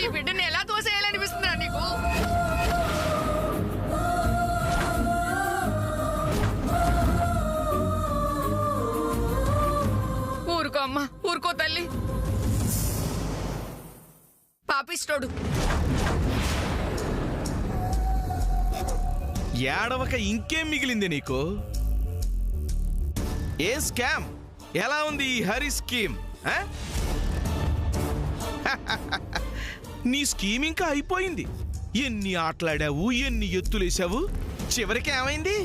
ఈ బిడ్డని ఎలా తోసేయాలనిపిస్తుందా నీకు? ఊరుకో అమ్మా, ఊరుకో తల్లి. పాపిస్తోడు ఏడవక ఇంకేం మిగిలింది నీకు? ఏ స్కామ్? ఎలా ఉంది ఈ హరి స్కీమ్? నీ స్కీమ్ ఇంకా అయిపోయింది. ఎన్ని ఆటలాడావు, ఎన్ని ఎత్తులేసావు, చివరికి ఏమైంది?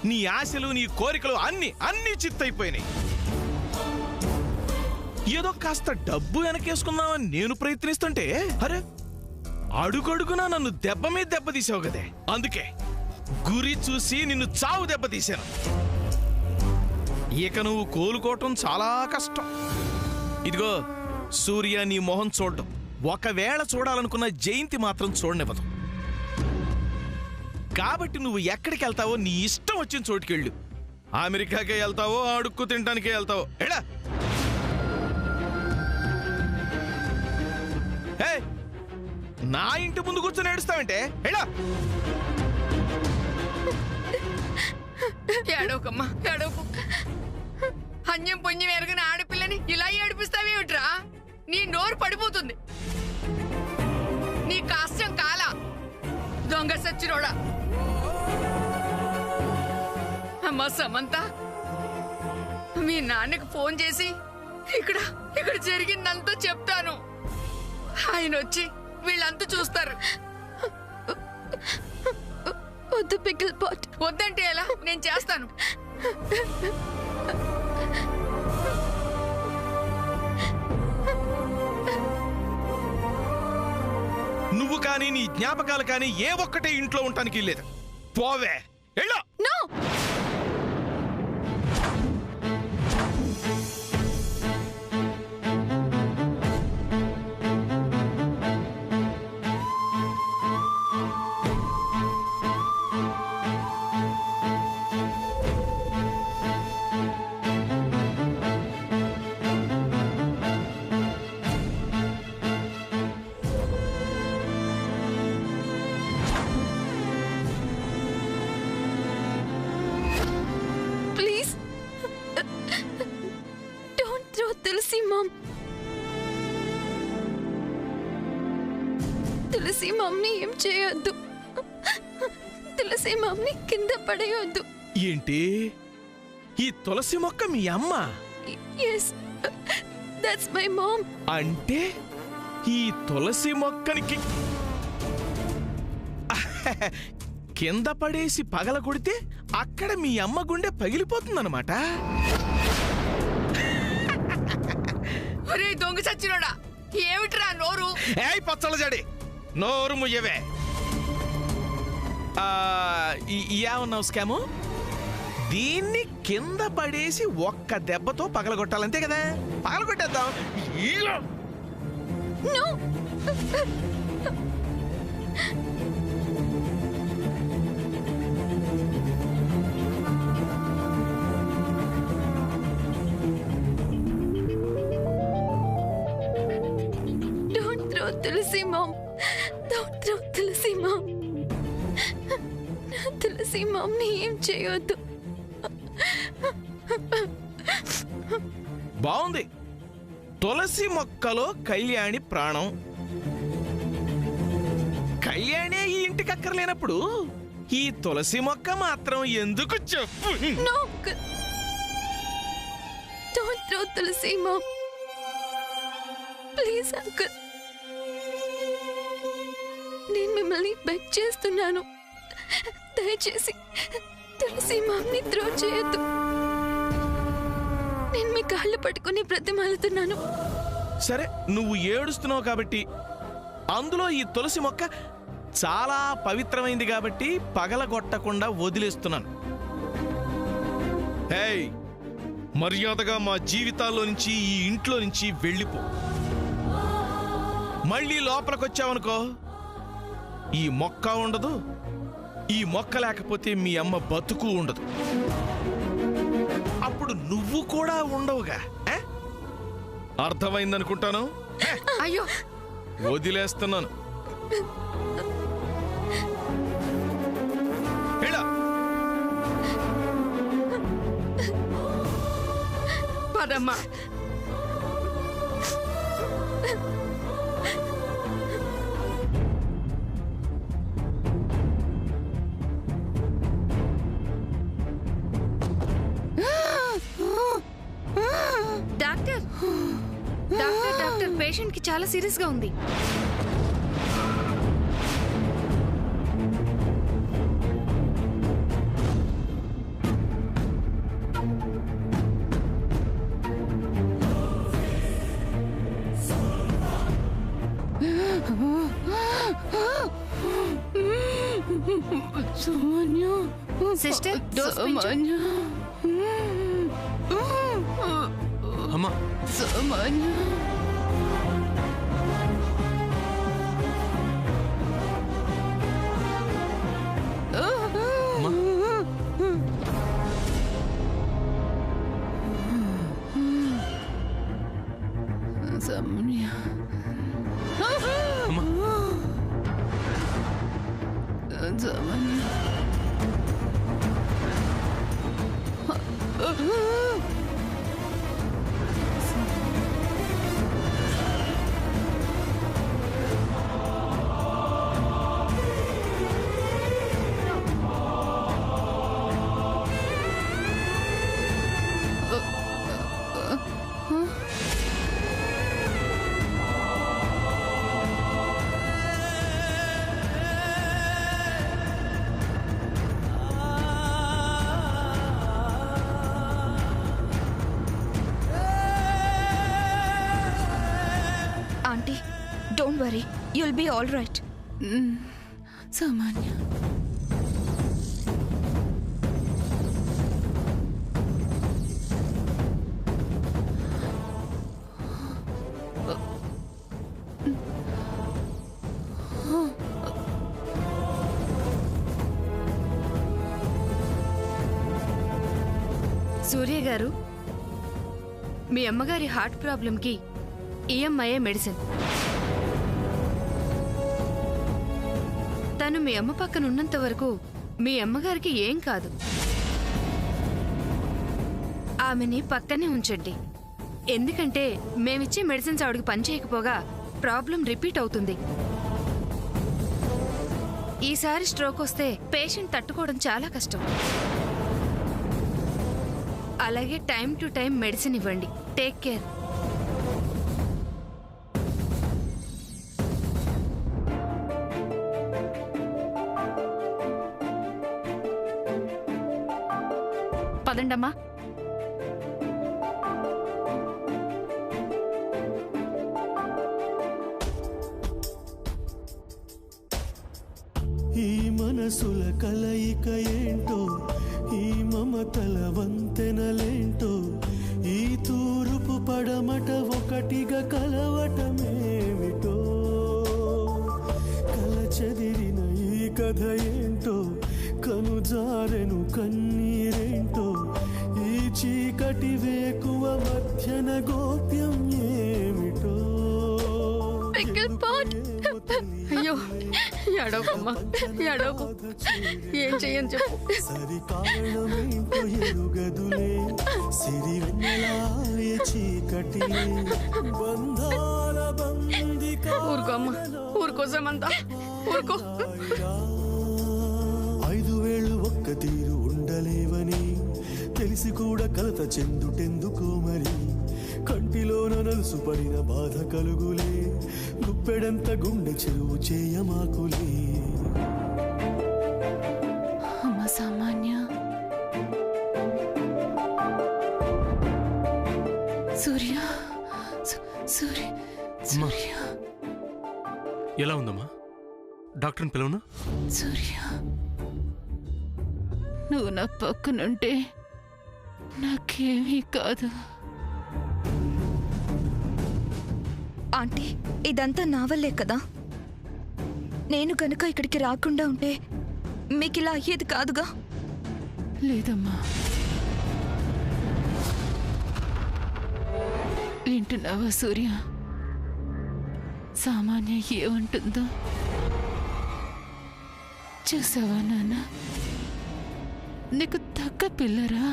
నీ ఆశలు, నీ కోరికలు అన్ని చిత్తైపోయినాయి. ఏదో కాస్త డబ్బు వెనకేసుకుందామని నేను ప్రయత్నిస్తుంటే అరే అడుగడుగునా నన్ను దెబ్బ మీద దెబ్బతీసావు కదే. అందుకే గురి చూసి నిన్ను చావు దెబ్బతీశాను. ఇక నువ్వు కోలుకోవటం చాలా కష్టం. ఇదిగో సూర్య నీ మొహం చూడటం, ఒకవేళ చూడాలనుకున్న జయంతి మాత్రం చూడనివ్వదు. కాబట్టి నువ్వు ఎక్కడికి వెళ్తావో నీ ఇష్టం వచ్చిన చోటుకెళ్ళు. అమెరికాకే వెళ్తావో, అడుక్కు తినడానికే వెళ్తావో ఎడా. నా ఇంటి ముందు కూర్చొని ఏడుస్తావంటే ఎడా. ఏడవకమ్మా, ఏడవకు. అన్యం పుణ్యం ఎరగని ఆడపిల్లని ఇలా ఏడిపిస్తావేమిట్రా? నీ నోరు పడిపోతుంది. నీ కాస్యం కాలా దొంగ సచ్చినోడా. అమ్మా సమంత, మీ నాన్నకు ఫోన్ చేసి ఇక్కడ జరిగిందంతా చెప్తాను. ఆయన వచ్చి వీళ్ళంతా చూస్తారు. వద్దు పికిల్ పాట్. వద్దంటే ఎలా? నేను చేస్తాను. నువ్వు కానీ నీ జ్ఞాపకాలు కానీ ఏ ఒక్కటే ఇంట్లో ఉండటానికి లేదు. పోవే ఎళ్ళో. నో. తులసి మమ్మీ ఏం చేయొద్దు. తులసి మమ్మీ కింద పడేయొద్దు. ఏంటి? ఈ తులసి మొక్క మీ అమ్మ? yes, that's my mom. అంటే ఈ తులసి మొక్కనికి కింద పడేసి పగల కొడితే అక్కడ మీ అమ్మ గుండె పగిలిపోతుందన్నమాట. ఒరే దొంగ చచ్చినోడా, ఏమిట్రా నోరు? ఏయ్ పచ్చల జడి, నోరు ముయ్యవే. ఏమన్నావు స్కాము? దీన్ని కింద పడేసి ఒక్క దెబ్బతో పగలగొట్టాలంతే కదా? పగలగొట్టేద్దాం. Don't throw Tulsi mom. Don't throw Tulsi mom. Tulsi mummy ఏం చేయొద్దు. బాగుంది. తులసి మొక్కలో కళ్యాణి ప్రాణం. కళ్యాణే ఈ ఇంటికి అక్కర్లేనప్పుడు ఈ తులసి మొక్క మాత్రం ఎందుకు చెప్పు. No, uncle. Don't throw Tulsi, Mom. Please, uncle. నేను మిమ్మల్ని బెగ్ చేస్తున్నాను, దయచేసి తులసి మామ్ని త్రో చేయొద్దు. నేను మీ కాళ్ళు పట్టుకుని బ్రతిమాలుతున్నాను. సరే, నువ్వు ఏడుస్తున్నావు కాబట్టి, అందులో ఈ తులసి మొక్క చాలా పవిత్రమైంది కాబట్టి పగలగొట్టకుండా వదిలేస్తున్నాను. హేయ్, మర్యాదగా మా జీవితాల్లో నుంచి, ఈ ఇంట్లో నుంచి వెళ్ళిపో. మళ్ళీ లోపలికొచ్చావనుకో, ఈ మొక్క ఉండదు, ఈ మొక్క లేకపోతే మీ అమ్మ బతుకు ఉండదు. అప్పుడు నువ్వు కూడా ఉండవుగా. అర్థమైందనుకుంటాను. అయ్యో, వదిలేస్తున్నాను. పదమ్మా. డాక్టర్ డాక్టర్ డాక్టర్ పేషెంట్ కి చాలా సీరియస్ గా ఉంది. సిస్టర్, డోస్ పెంచు. అమ్మా, aunty, don't worry, you'll be all right. సామాన్య సూర్య గారు, మీ అమ్మగారి హార్ట్ ప్రాబ్లంకి ఈఎంఐ మెడిసిన్. తను మీ అమ్మ పక్కన ఉన్నంత వరకు మీ అమ్మగారికి ఏం కాదు. ఆమెని పక్కనే ఉంచండి. ఎందుకంటే మేమిచ్చే మెడిసిన్స్ ఆవిడకి పనిచేయకపోగా ప్రాబ్లం రిపీట్ అవుతుంది. ఈసారి స్ట్రోక్ వస్తే పేషెంట్ తట్టుకోవడం చాలా కష్టం. అలాగే టైం టు టైం మెడిసిన్ ఇవ్వండి. Take care. పదండమ్మా. ఈ మనసుల కలయిక ఏంటో, ఈ మమతల వంతెనలేంటో, ఈ తూర్పు పడమట ఒకటిగా కలవటమేమిటో, కల చెదిరిన ఈ కథ ఏంటో, కనుజారెను కన్నీరేంటో, ఈ చీకటి వేకువ మధ్యన గోప్యం ఏమిటో. అయ్యో, ఏడవకమ్మా, ఏడవకు. ఏం చెయ్యని చెప్పు. సరి కారణమేంటో ఎరుగదులే, సిరి వెన్నెలాయ చీకటి బంధాల బందిక. ఊరుకో అమ్మా, ఊరుకో సమంతా, ఊరుకో. 5 తీరు ఉండలేవని తెలిసి కూడా కలత చెందుటెందుకో మరి కంటిలోన నలుసు పడిన బాధ కలుగులే గుప్పెడంత గుండె చెరువు చేయమాకులే అమ్మ సామాన్య సూర్య సూర్య సూర్య ఎలా ఉందమ్మా? డాక్టర్ని పిలవనా? సూర్య నువ్వు నా పక్కనుంటే నాకేమీ కాదు. ఆంటీ ఇదంతా నా వల్లే కదా. నేను కనుక ఇక్కడికి రాకుండా ఉంటే మీకు ఇలా అయ్యేది కాదుగా. లేదమ్మా, వింటున్నావా సూర్య? సామాన్య ఏమంటుందో చూసావా నాన్న? నీకు తగ్గ పిల్లరా?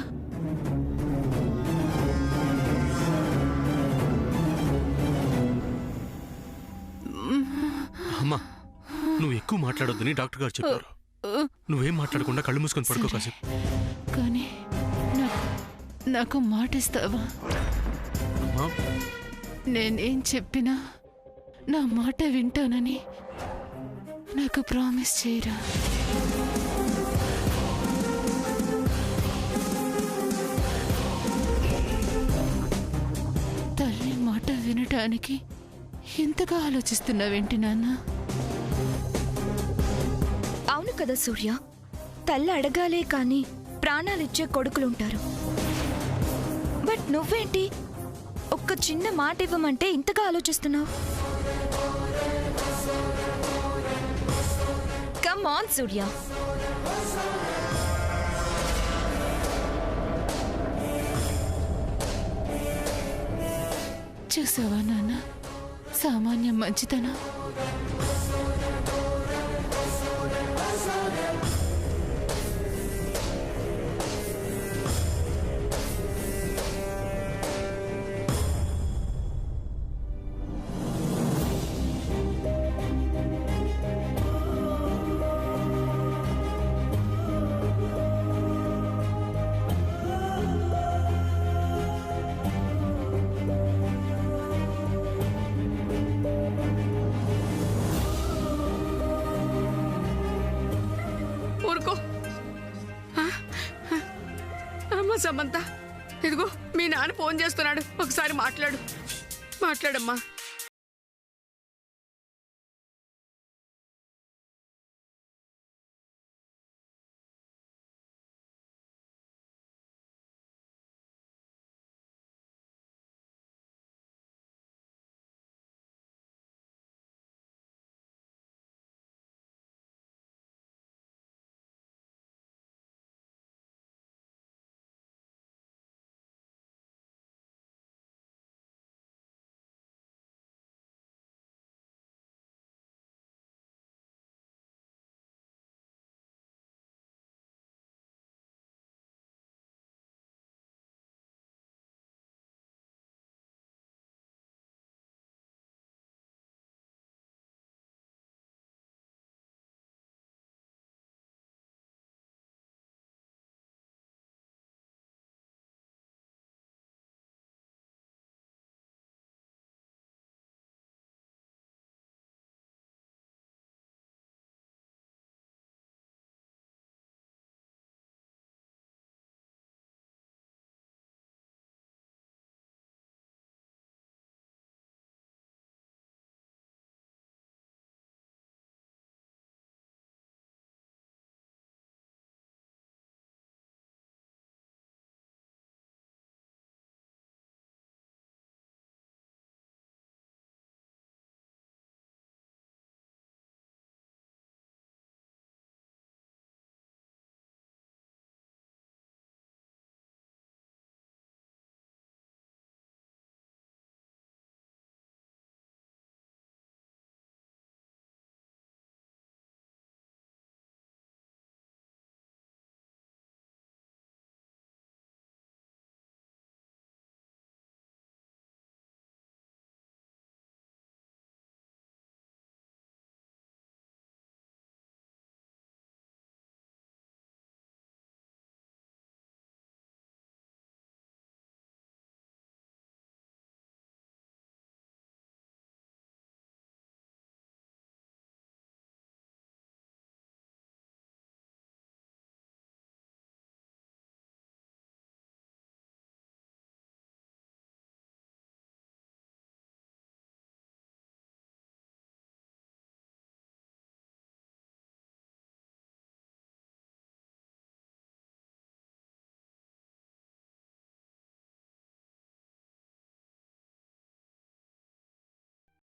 అమ్మా, నువ్వు ఎక్కువ మాట్లాడొద్దని డాక్టర్ గారు చెప్పారు. నువ్వేం మాట్లాడకుండా కళ్ళు మూసుకొని పడుకో కాసేపు. కానీ నాకు మాట ఇస్తావా? అమ్మా, నేనేం చెప్పినా నా మాట వింటానని నాకు ప్రామిస్ చేయరా? తల్లి మాట వినటానికి ఎంతగా ఆలోచిస్తున్నావేంటి నాన్న? అవును కదా సూర్య, తల్లి అడగాలే కానీ ప్రాణాలిచ్చే కొడుకులుంటారు. బట్ నువ్వేంటి ఒక్క చిన్న మాట ఇవ్వమంటే ఇంతగా ఆలోచిస్తున్నావు? కమ్ ఆన్ సూర్య. చూసావా నాన్న సామాన్య మంచితనం? ఊరుకో. అమ్మ సమంత, ఇదిగో మీ నాన్న ఫోన్ చేస్తున్నాడు, ఒకసారి మాట్లాడమ్మా.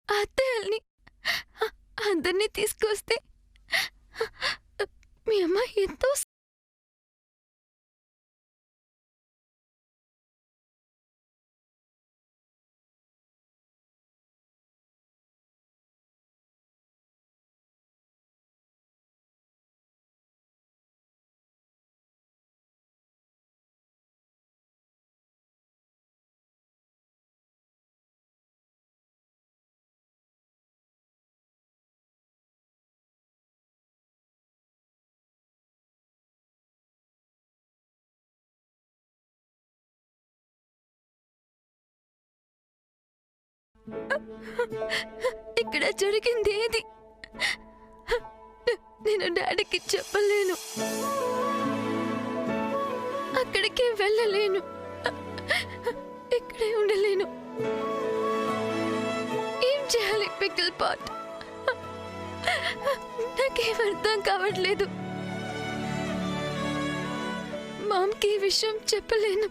అత్తయ్యల్ని అందరినీ తీసుకొస్తే మీ అమ్మ ఎంతో ఇక్కడ జరిగింది ఏది నేను డాడీకి చెప్పలేను, అక్కడికి వెళ్ళలేను, ఇక్కడే ఉండలేను. ఏం చేయాలి పికిల్ పాట్? నాకేం అర్థం కావట్లేదు. మామ్కి ఈ విషయం చెప్పలేను,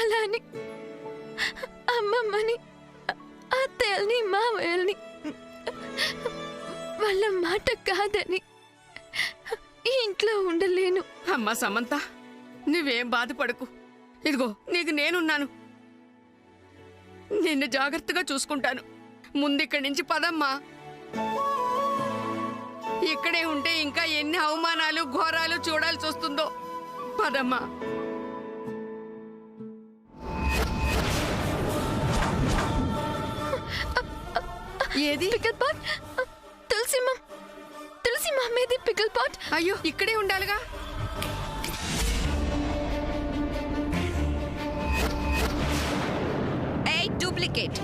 అలాని అమ్మమ్మని, అత్తయ్యల్ని, మావయ్యల్ని వాళ్ళ మాట కాదని ఈ ఇంట్లో ఉండలేను. అమ్మా సమంత, నువ్వేం బాధపడకు. ఇదిగో నీకు నేనున్నాను, నిన్ను జాగ్రత్తగా చూసుకుంటాను. ముందిక్కడి నుంచి పదమ్మా. ఇక్కడే ఉంటే ఇంకా ఎన్ని అవమానాలు ఘోరాలు చూడాల్సి వస్తుందో. పదమ్మా. ఏది పికిల్ పాట్? తులసి మా మీది పికిల్ పాట్. అయ్యో, ఇక్కడే ఉండాలిగా. ఏ డూప్లికేట్,